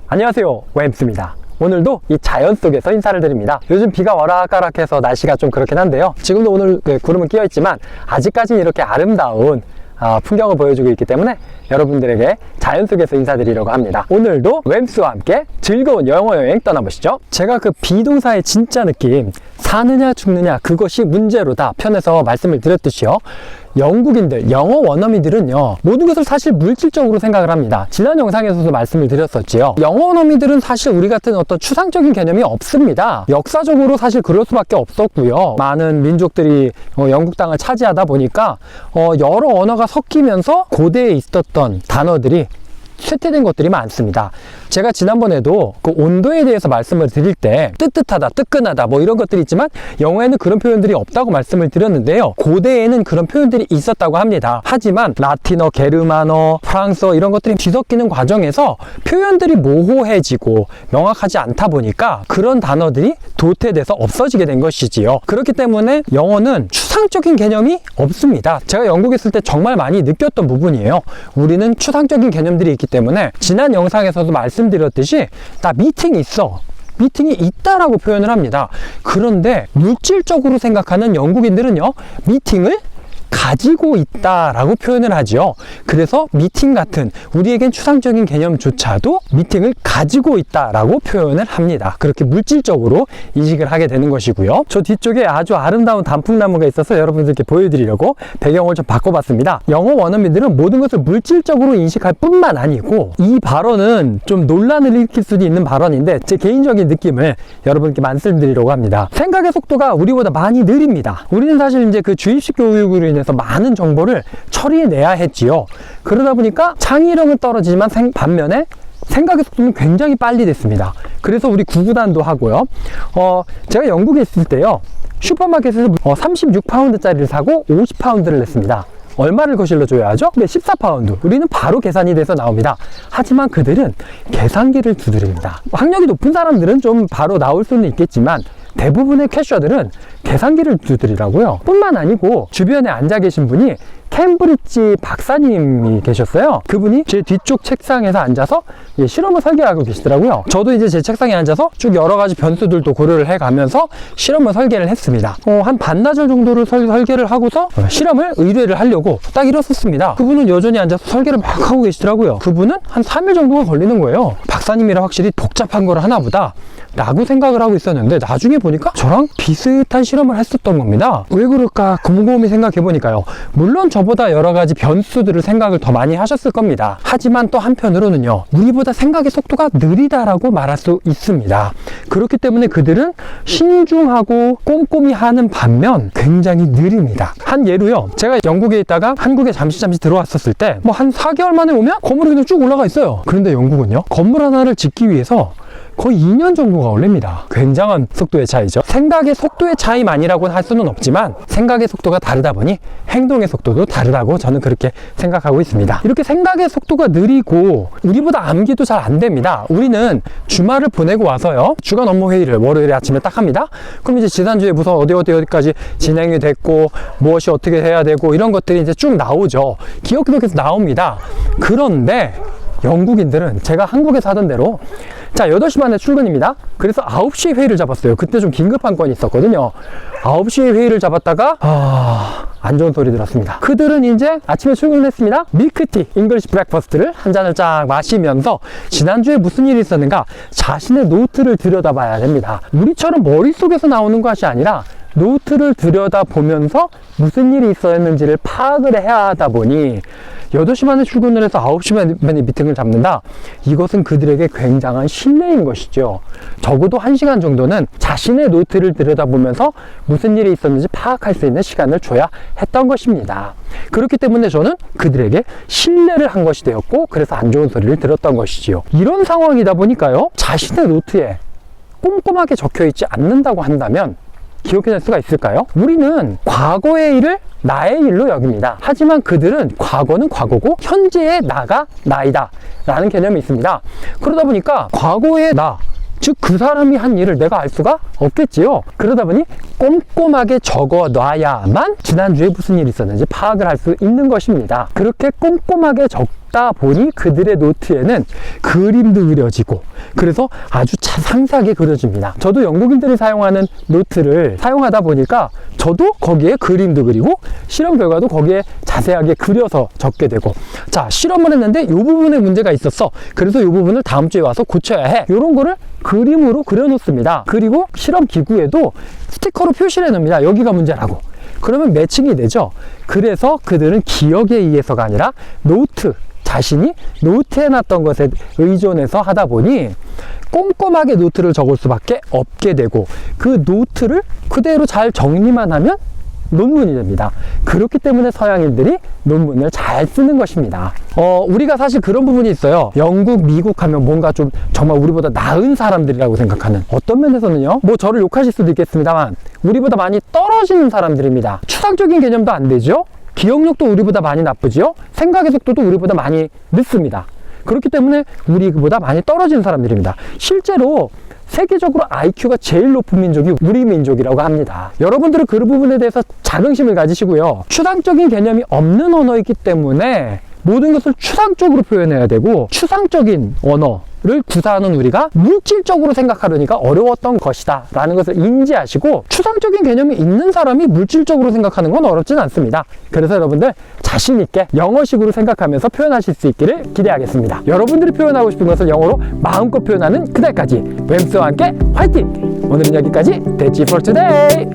안녕하세요, 웸스입니다. 오늘도 이 자연 속에서 인사를 드립니다. 요즘 비가 와락가락해서 날씨가 좀 그렇긴 한데요. 지금도 오늘 구름은 끼어 있지만 아직까지는 이렇게 아름다운 풍경을 보여주고 있기 때문에 여러분들에게 자연 속에서 인사드리려고 합니다. 오늘도 웸스와 함께 즐거운 영어 여행 떠나보시죠. 제가 그 비동사의 진짜 느낌, 사느냐 죽느냐 그것이 문제로다 편에서 말씀을 드렸듯이요, 영국인들, 영어 원어민들은요, 모든 것을 사실 물질적으로 생각을 합니다. 지난 영상에서도 말씀을 드렸었지요. 영어 원어민들은 사실 우리 같은 어떤 추상적인 개념이 없습니다. 역사적으로 사실 그럴 수밖에 없었고요. 많은 민족들이 영국 땅을 차지하다 보니까 여러 언어가 섞이면서 고대에 있었던 단어들이 쇠퇴된 것들이 많습니다. 제가 지난번에도 그 온도에 대해서 말씀을 드릴 때 뜨뜻하다, 뜨끈하다 뭐 이런 것들이 있지만 영어에는 그런 표현들이 없다고 말씀을 드렸는데요. 고대에는 그런 표현들이 있었다고 합니다. 하지만 라틴어, 게르만어, 프랑스어 이런 것들이 뒤섞이는 과정에서 표현들이 모호해지고 명확하지 않다 보니까 그런 단어들이 도태돼서 없어지게 된 것이지요. 그렇기 때문에 영어는 추상적인 개념이 없습니다. 제가 영국에 있을 때 정말 많이 느꼈던 부분이에요. 우리는 추상적인 개념들이 있기 때문에 지난 영상에서도 말씀드렸듯이 나 미팅이 있어, 미팅이 있다라고 표현을 합니다. 그런데 물질적으로 생각하는 영국인들은요, 미팅을 가지고 있다라고 표현을 하죠. 그래서 미팅 같은 우리에겐 추상적인 개념조차도 미팅을 가지고 있다라고 표현을 합니다. 그렇게 물질적으로 인식을 하게 되는 것이고요. 저 뒤쪽에 아주 아름다운 단풍나무가 있어서 여러분들께 보여드리려고 배경을 좀 바꿔봤습니다. 영어 원어민들은 모든 것을 물질적으로 인식할 뿐만 아니고, 이 발언은 좀 논란을 일으킬 수도 있는 발언인데 제 개인적인 느낌을 여러분께 말씀드리려고 합니다. 생각의 속도가 우리보다 많이 느립니다. 우리는 사실 이제 그 주입식 교육으로 인해서 많은 정보를 처리해내야 했지요. 그러다 보니까 창의력은 떨어지지만 반면에 생각의 속도는 굉장히 빨리 됐습니다. 그래서 우리 구구단도 하고요. 제가 영국에 있을 때요, 슈퍼마켓에서 36파운드짜리를 사고 50파운드를 냈습니다. 얼마를 거실러 줘야 하죠? 네, 14파운드. 우리는 바로 계산이 돼서 나옵니다. 하지만 그들은 계산기를 두드립니다. 학력이 높은 사람들은 좀 바로 나올 수는 있겠지만 대부분의 캐셔들은 계산기를 두드리라고요. 뿐만 아니고 주변에 앉아 계신 분이 캠브리지 박사님이 계셨어요. 그분이 제 뒤쪽 책상에서 앉아서 실험을 설계하고 계시더라고요. 저도 이제 제 책상에 앉아서 쭉 여러 가지 변수들도 고려를 해가면서 실험을 설계를 했습니다. 한 반나절 정도를 설계를 하고서 실험을 의뢰를 하려고 딱 일어섰습니다. 그분은 여전히 앉아서 설계를 막 하고 계시더라고요. 그분은 한 3일 정도가 걸리는 거예요. 박사님이라 확실히 복잡한 걸 하나 보다 라고 생각을 하고 있었는데, 나중에 보니까 저랑 비슷한 실험을 했었던 겁니다. 왜 그럴까 곰곰이 생각해 보니까요, 물론 저보다 여러 가지 변수들을 생각을 더 많이 하셨을 겁니다. 하지만 또 한편으로는요, 우리보다 생각의 속도가 느리다라고 말할 수 있습니다. 그렇기 때문에 그들은 신중하고 꼼꼼히 하는 반면 굉장히 느립니다. 한 예로요, 제가 영국에 있다가 한국에 잠시 들어왔었을 때 한 4개월 만에 오면 건물이 그냥 쭉 올라가 있어요. 그런데 영국은요, 건물 하나를 짓기 위해서 거의 2년 정도가 걸립니다. 굉장한 속도의 차이죠. 생각의 속도의 차이만이라고는 할 수는 없지만 생각의 속도가 다르다 보니 행동의 속도도 다르다고 저는 그렇게 생각하고 있습니다. 이렇게 생각의 속도가 느리고 우리보다 암기도 잘 안 됩니다. 우리는 주말을 보내고 와서요, 주간 업무 회의를 월요일에 아침에 딱 합니다. 그럼 이제 지난주에 무슨 어디까지 진행이 됐고 무엇이 어떻게 해야 되고 이런 것들이 이제 쭉 나오죠. 기억록에서 나옵니다. 그런데 영국인들은 제가 한국에서 하던 대로 자, 8시 반에 출근입니다. 그래서 9시에 회의를 잡았어요. 그때 좀 긴급한 건이 있었거든요. 9시에 회의를 잡았다가 안 좋은 소리 들었습니다. 그들은 이제 아침에 출근을 했습니다. 밀크티, 잉글리시 브렉퍼스트를 한 잔을 쫙 마시면서 지난주에 무슨 일이 있었는가 자신의 노트를 들여다봐야 됩니다. 우리처럼 머릿속에서 나오는 것이 아니라 노트를 들여다보면서 무슨 일이 있었는지를 파악을 해야 하다 보니 8시 반에 출근을 해서 9시 반에 미팅을 잡는다. 이것은 그들에게 굉장한 신뢰인 것이죠. 적어도 1시간 정도는 자신의 노트를 들여다보면서 무슨 일이 있었는지 파악할 수 있는 시간을 줘야 했던 것입니다. 그렇기 때문에 저는 그들에게 신뢰를 한 것이 되었고, 그래서 안 좋은 소리를 들었던 것이지요. 이런 상황이다 보니까요, 자신의 노트에 꼼꼼하게 적혀 있지 않는다고 한다면 기억해낼 수가 있을까요? 우리는 과거의 일을 나의 일로 여깁니다. 하지만 그들은 과거는 과거고 현재의 나가 나이다 라는 개념이 있습니다. 그러다 보니까 과거의 나, 즉 그 사람이 한 일을 내가 알 수가 없겠지요. 그러다 보니 꼼꼼하게 적어 놔야만 지난주에 무슨 일이 있었는지 파악을 할 수 있는 것입니다. 그렇게 꼼꼼하게 있다 보니 그들의 노트에는 그림도 그려지고 그래서 아주 상세하게 그려집니다. 저도 영국인들이 사용하는 노트를 사용하다 보니까 저도 거기에 그림도 그리고 실험 결과도 거기에 자세하게 그려서 적게 되고, 자, 실험을 했는데 이 부분에 문제가 있었어. 그래서 이 부분을 다음 주에 와서 고쳐야 해. 이런 거를 그림으로 그려 놓습니다. 그리고 실험 기구에도 스티커로 표시를 해 놓습니다. 여기가 문제라고. 그러면 매칭이 되죠. 그래서 그들은 기억에 의해서가 아니라 자신이 노트에 놨던 것에 의존해서 하다 보니 꼼꼼하게 노트를 적을 수밖에 없게 되고, 그 노트를 그대로 잘 정리만 하면 논문이 됩니다. 그렇기 때문에 서양인들이 논문을 잘 쓰는 것입니다. 우리가 사실 그런 부분이 있어요. 영국, 미국 하면 뭔가 좀 정말 우리보다 나은 사람들이라고 생각하는, 어떤 면에서는요, 뭐 저를 욕하실 수도 있겠습니다만 우리보다 많이 떨어지는 사람들입니다. 추상적인 개념도 안 되죠. 기억력도 우리보다 많이 나쁘지요. 생각의 속도도 우리보다 많이 늦습니다. 그렇기 때문에 우리보다 많이 떨어지는 사람들입니다. 실제로 세계적으로 IQ가 제일 높은 민족이 우리 민족이라고 합니다. 여러분들은 그 부분에 대해서 자긍심을 가지시고요. 추상적인 개념이 없는 언어이기 때문에 모든 것을 추상적으로 표현해야 되고, 추상적인 언어를 구사하는 우리가 물질적으로 생각하려니까 어려웠던 것이다 라는 것을 인지하시고, 추상적인 개념이 있는 사람이 물질적으로 생각하는 건 어렵진 않습니다. 그래서 여러분들 자신 있게 영어식으로 생각하면서 표현하실 수 있기를 기대하겠습니다. 여러분들이 표현하고 싶은 것을 영어로 마음껏 표현하는 그날까지 웸스와 함께 화이팅! 오늘은 여기까지. That's it for today.